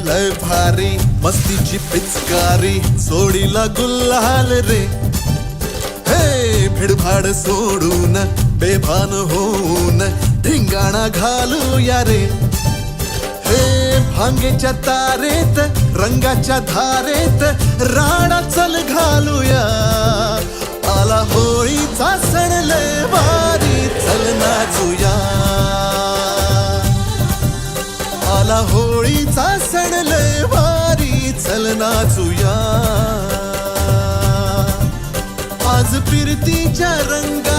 लय भारी मस्तीची पिचकारी सोडीला गुल्हाल रे. हे भिडभाड सोडून बेभान होऊन धिंगाणा घालूया रे. हे भांगेच्या तारेत रंगाच्या धारेत राणा चल घालूया. आला होळीचा सण लय भारी चल नाचूया. आला होळीचा सण लय भारी चल नाचूया. आज फिरतीच्या रंगा